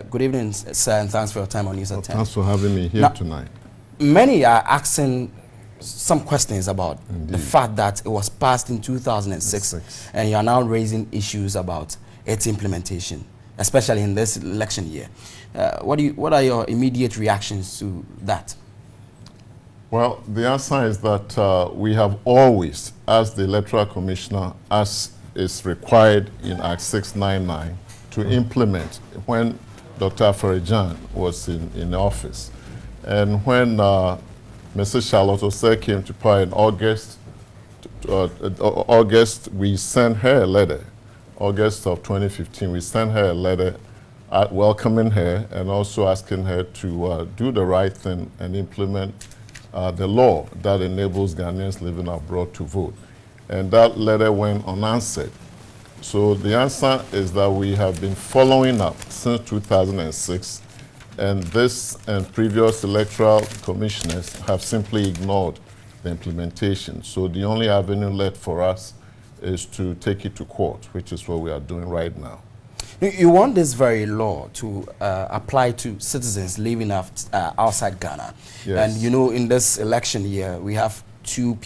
Good evening, sir, and thanks for your time on News at 10. Thanks for having me here tonight. Many are asking some questions about Indeed. the fact that it was passed in 2006, and you are now raising issues about its implementation, especially in this election year. What are your immediate reactions to that? Well, the answer is that we have always, as the Electoral Commissioner, as is required in Act 699, to implement when Dr. Afarajan was in office. And when Mrs. Charlotte Osei came to power in August, we sent her a letter. August of 2015, we sent her a letter welcoming her and also asking her to do the right thing and implement the law that enables Ghanaians living abroad to vote. And that letter went unanswered. So the answer is that we have been following up since 2006, and this and previous electoral commissioners have simply ignored the implementation. So the only avenue left for us is to take it to court, which is what we are doing right now. You want this very law to apply to citizens living outside Ghana. Yes. And you know, in this election year, we have two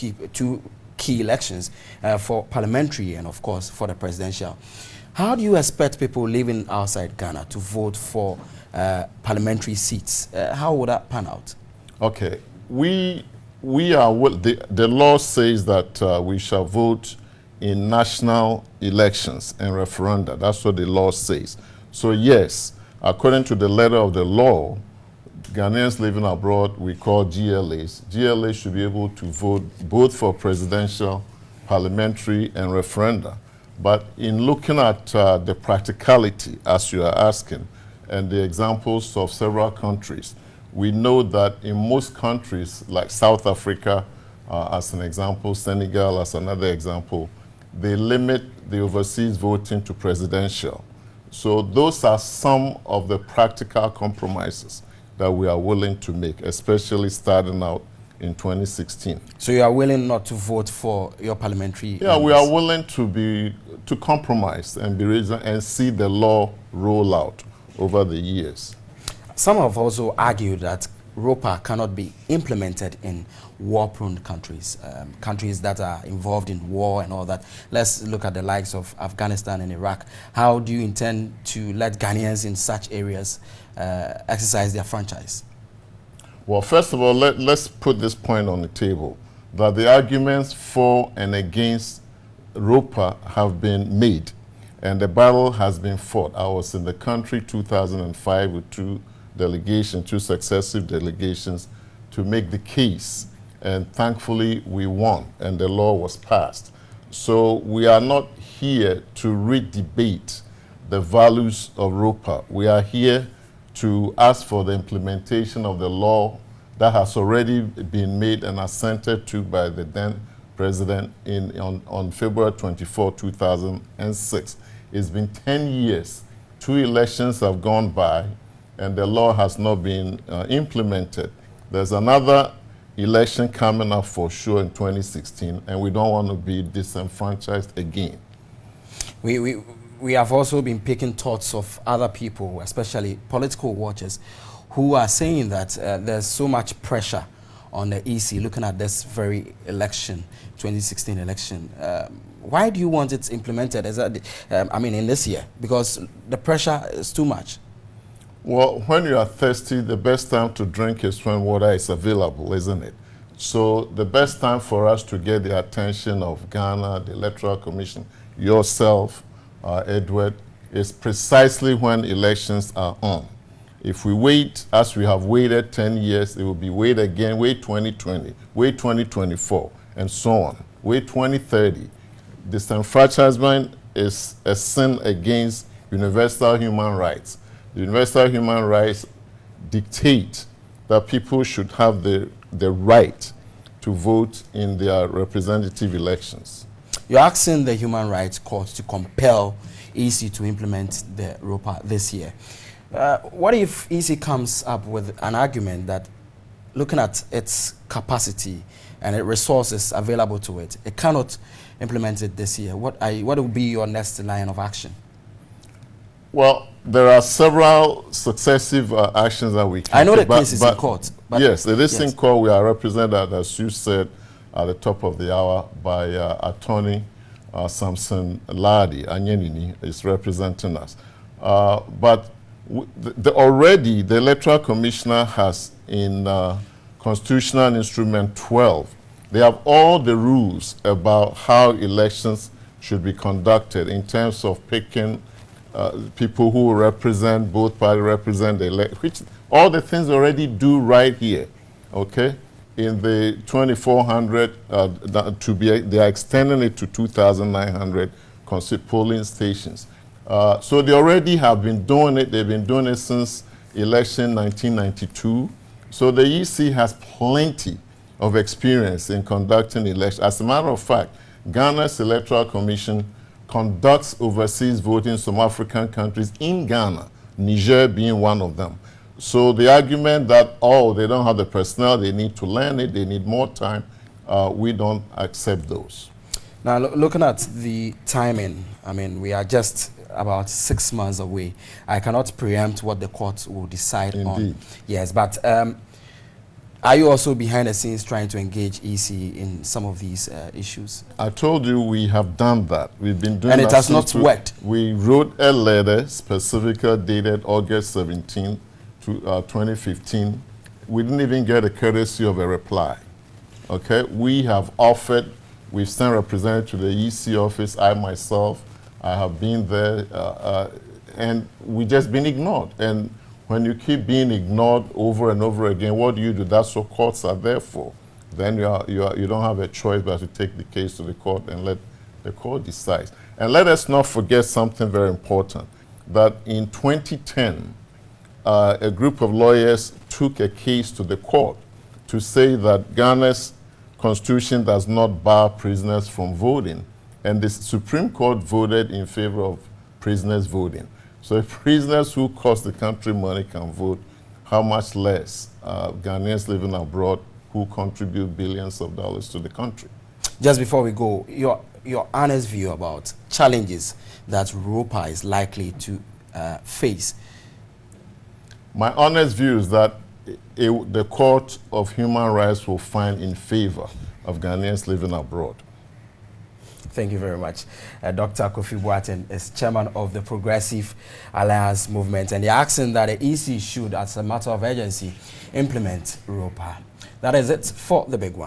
key elections for parliamentary and, of course, for the presidential. How do you expect people living outside Ghana to vote for parliamentary seats? How would that pan out? Okay. The law says that we shall vote in national elections and referenda. That's what the law says. So yes, according to the letter of the law, Ghanaians living abroad, we call GLAs. GLAs should be able to vote both for presidential, parliamentary, and referenda. But in looking at the practicality, as you are asking, and the examples of several countries, we know that in most countries, like South Africa, as an example, Senegal as another example, they limit the overseas voting to presidential. So those are some of the practical compromises that we are willing to make, especially starting out in 2016. So you are willing not to vote for your parliamentary? Yeah, members? We are willing to compromise and be reasonable and see the law roll out over the years. Some have also argued that ROPA cannot be implemented in war-prone countries, countries that are involved in war and all that. Let's look at the likes of Afghanistan and Iraq. How do you intend to let Ghanaians in such areas exercise their franchise? Well, first of all, let's put this point on the table, that the arguments for and against ROPA have been made, and the battle has been fought. I was in the country 2005 with two successive delegations to make the case, and thankfully we won and the law was passed. So we are not here to re-debate the values of ROPA. We are here to ask for the implementation of the law that has already been made and assented to by the then president on February 24, 2006. It's been 10 years. 2 elections have gone by, and the law has not been implemented. There's another election coming up for sure in 2016, and we don't want to be disenfranchised again. We have also been picking thoughts of other people, especially political watchers, who are saying that there's so much pressure on the EC looking at this very election, 2016 election. Why do you want it implemented in this year? Because the pressure is too much. Well, when you are thirsty, the best time to drink is when water is available, isn't it? So the best time for us to get the attention of Ghana, the Electoral Commission, yourself, Edward, is precisely when elections are on. If we wait, as we have waited 10 years, it will be wait again, wait 2020, wait 2024, and so on. Wait 2030. Disenfranchisement is a sin against universal human rights. The universal human rights dictate that people should have the right to vote in their representative elections. You're asking the Human Rights Court to compel EC to implement the ROPA this year. What if EC comes up with an argument that, looking at its capacity and its resources available to it, it cannot implement it this year? What will be your next line of action? Well, there are several successive actions that we can I know take, the case is in court. But yes, it is yes. in court. We are represented, as you said, at the top of the hour by attorney Samson Ladi. Anyenini is representing us. But already the Electoral Commissioner has in Constitutional Instrument 12, they have all the rules about how elections should be conducted in terms of picking people who represent, both parties represent the elect, which all the things already do right here, okay? In the 2,400, they are extending it to 2,900 polling stations. So they already have been doing it. They've been doing it since election 1992. So the EC has plenty of experience in conducting elections. As a matter of fact, Ghana's Electoral Commission conducts overseas voting in some African countries in Ghana, Niger being one of them. So the argument that, oh, they don't have the personnel, they need to learn it, they need more time, we don't accept those. Now, looking at the timing, I mean, we are just about 6 months away. I cannot preempt what the court will decide on. Yes, but are you also behind the scenes trying to engage EC in some of these issues? I told you we have done that. We've been doing that. And it has not worked. We wrote a letter specifically dated August 17, 2015. We didn't even get a courtesy of a reply. Okay, we have offered, we've sent representatives to the EC office, I myself, I have been there, and we've just been ignored. And when you keep being ignored over and over again, what do? That's what courts are there for. Then you don't have a choice but to take the case to the court and let the court decide. And let us not forget something very important, that in 2010, a group of lawyers took a case to the court to say that Ghana's constitution does not bar prisoners from voting. And the Supreme Court voted in favor of prisoners voting. So if prisoners who cost the country money can vote, how much less Ghanaians living abroad who contribute billions of dollars to the country? Just before we go, your honest view about challenges that ROPA is likely to face. My honest view is that the Court of Human Rights will find in favor of Ghanaians living abroad. Thank you very much. Dr. Kofi Boateng is chairman of the Progressive Alliance Movement, and they're asking that the EC should, as a matter of urgency, implement ROPA. That is it for the big one.